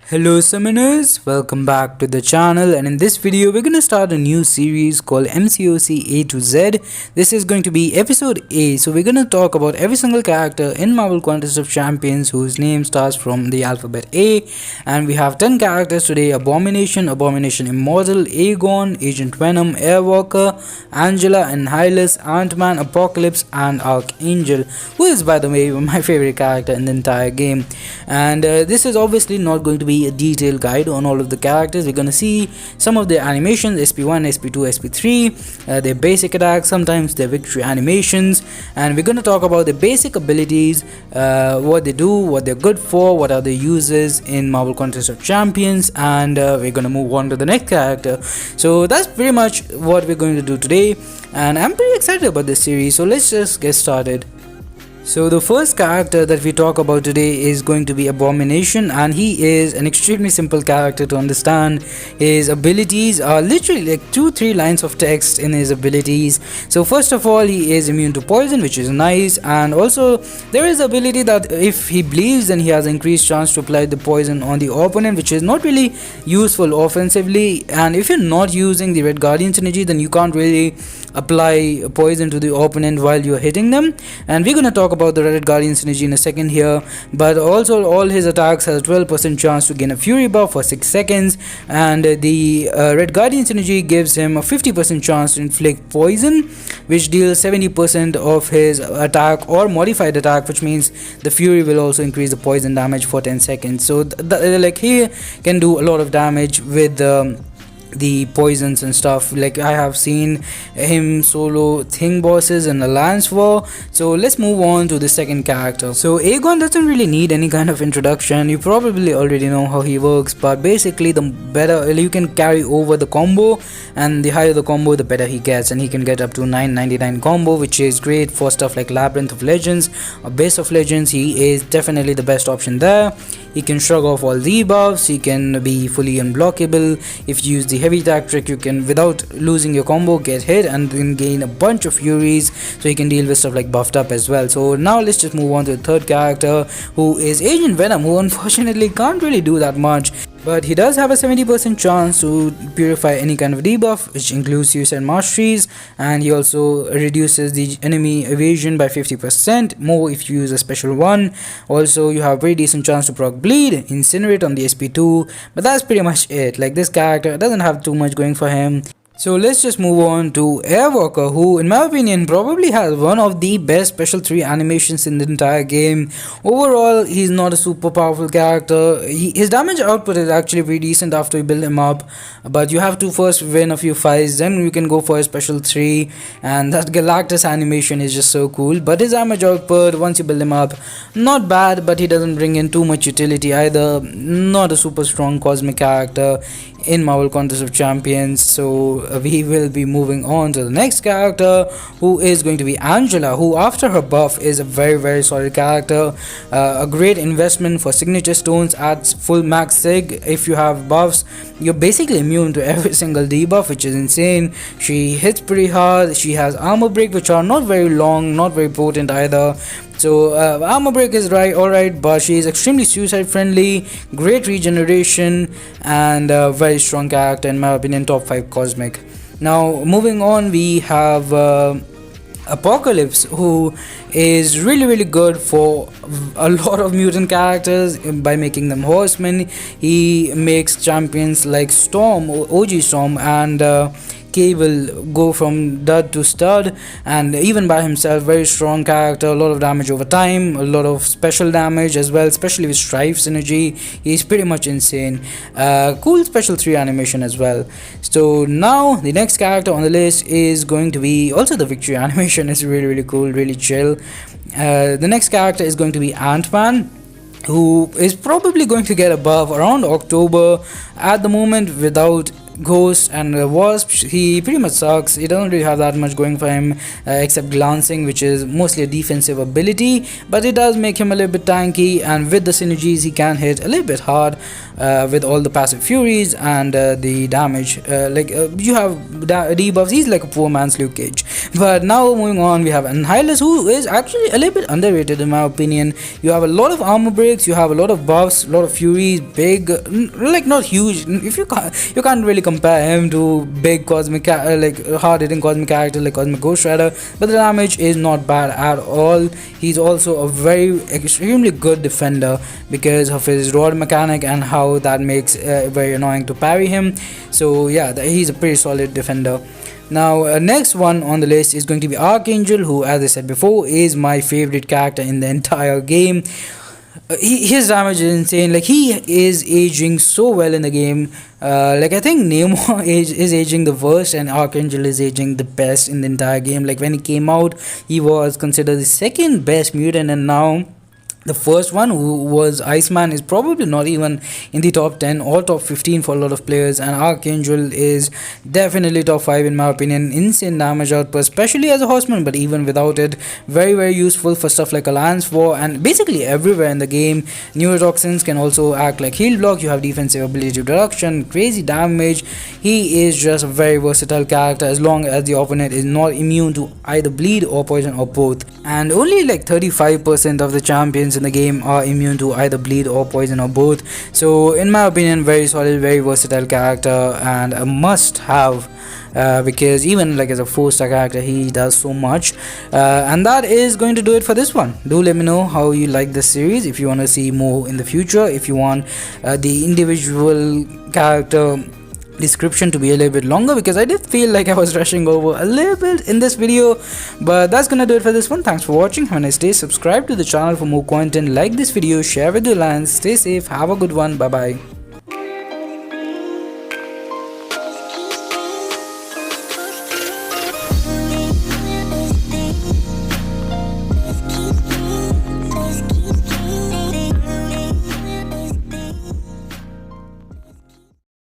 Hello summoners, welcome back to the channel, and in this video we're going to start a new series called MCOC A to Z. This is going to be episode A, so we're going to talk about every single character in Marvel Contest of Champions whose name starts from the alphabet A, and we have 10 characters today: Abomination, Immortal, Aegon, Agent Venom, Airwalker, Angela, Anhylis, Antman, Apocolypse and Archangel, who is by the way my favorite character in the entire game. And this is obviously not going to be a detailed guide on all of the characters. We're going to see some of their animations: SP1, SP2, SP3, their basic attacks, sometimes their victory animations, and we're going to talk about the basic abilities, what they do, what they're good for, what are their uses in Marvel Contest of Champions, and we're going to move on to the next character. So that's pretty much what we're going to do today, and I'm pretty excited about this series, so let's just get started. So the first character that we talk about today is going to be Abomination, and he is an extremely simple character to understand. His abilities are literally like 2-3 lines of text in his abilities. So first of all, he is immune to poison, which is nice, and also there is ability that if he bleeds then he has increased chance to apply the poison on the opponent, which is not really useful offensively. And if you're not using the Red Guardian's energy, then you can't really apply poison to the opponent while you're hitting them, and we're gonna talk about the Red Guardian synergy in a second here. But also all his attacks has a 12% chance to gain a fury buff for 6 seconds, and the Red Guardian synergy gives him a 50% chance to inflict poison, which deals 70% of his attack or modified attack, which means the fury will also increase the poison damage for 10 seconds. So like he can do a lot of damage with the poisons and stuff. Like I have seen him solo thing bosses in Alliance War. So let's move on to the second character. So Aegon doesn't really need any kind of introduction. You probably already know how he works, but basically the better you can carry over the combo, and the higher the combo the better he gets, and he can get up to 999 combo, which is great for stuff like Labyrinth of Legends or Base of Legends. He is definitely the best option there. He can shrug off all debuffs, he can be fully unblockable. If you use the heavy attack trick, you can, without losing your combo, get hit and then gain a bunch of furies, so you can deal with stuff like buffed up as well. So now let's just move on to the third character, who is Agent Venom, who unfortunately can't really do that much, but he does have a 70% chance to purify any kind of debuff, which includes suicide masteries, and he also reduces the enemy evasion by 50% more if you use a special one. Also, you have very decent chance to proc bleed, incinerate on the SP2, but that's pretty much it. Like, this character doesn't have too much going for him. So let's just move on to Airwalker, who in my opinion probably has one of the best special 3 animations in the entire game. Overall, he's not a super powerful character. His damage output is actually pretty decent after you build him up, but you have to first win a few fights, then you can go for a special 3, and that Galactus animation is just so cool. But his damage output, once you build him up, not bad, but he doesn't bring in too much utility either. Not a super strong cosmic character in Marvel Contest of Champions. So we will be moving on to the next character, who is going to be Angela, who after her buff is a very solid character, a great investment for signature stones at full max sig. If you have buffs, you're basically immune to every single debuff, which is insane. She hits pretty hard, she has armor break, which are not very long, not very potent either. So armor break is alright, but she is extremely suicide friendly, great regeneration, and a very strong character in my opinion, top 5 cosmic. Now moving on, we have Apocolypse, who is really good for a lot of mutant characters by making them horsemen. He makes champions like Storm, OG Storm, and Cable go from dud to stud, and even by himself, very strong character, a lot of damage over time, a lot of special damage as well, especially with Strife synergy. He's pretty much insane. Cool special 3 animation as well. So now the next character on the list is going to be, also the victory animation is really cool, really chill. The next character is going to be Antman, who is probably going to get a buff around October. At the moment, without Ghost and Wasp, he pretty much sucks. He doesn't really have that much going for him, except glancing, which is mostly a defensive ability, but it does make him a little bit tanky, and with the synergies he can hit a little bit hard with all the passive furies and the damage. You have debuffs. He's like a poor man's Luke Cage. But now moving on, we have Anhylis, who is actually a little bit underrated in my opinion. You have a lot of armor breaks, you have a lot of buffs, a lot of furies, big, like not huge. If you can't really compare him to big cosmic, like hard hitting cosmic character like Cosmic Ghost Rider, but the damage is not bad at all. He's also a very extremely good defender because of his rod mechanic and how that makes it very annoying to parry him. So yeah, he's a pretty solid defender. Now next one on the list is going to be Archangel, who, as I said before, is my favorite character in the entire game. His damage is insane. Like, he is aging so well in the game. Like, I think Nemo is aging the worst and Archangel is aging the best in the entire game. Like, when he came out, he was considered the second best mutant, and now the first one, who was Iceman, is probably not even in the top 10 or top 15 for a lot of players, and Archangel is definitely top 5 in my opinion. Insane damage output, especially as a horseman, but even without it, very useful for stuff like Alliance War and basically everywhere in the game. Neurotoxins can also act like heal block, you have defensive ability reduction, crazy damage. He is just a very versatile character as long as the opponent is not immune to either bleed or poison or both, and only like 35% of the champions in the game are immune to either bleed or poison or both. So in my opinion, very solid, very versatile character and a must have, because even like as a 4-star character, he does so much. And that is going to do it for this one. Do let me know how you like this series, if you want to see more in the future, if you want the individual character description to be a little bit longer, because I did feel like I was rushing over a little bit in this video. But that's gonna do it for this one. Thanks for watching, have a nice day, subscribe to the channel for more content, like this video, share with your friends, stay safe, have a good one, bye bye.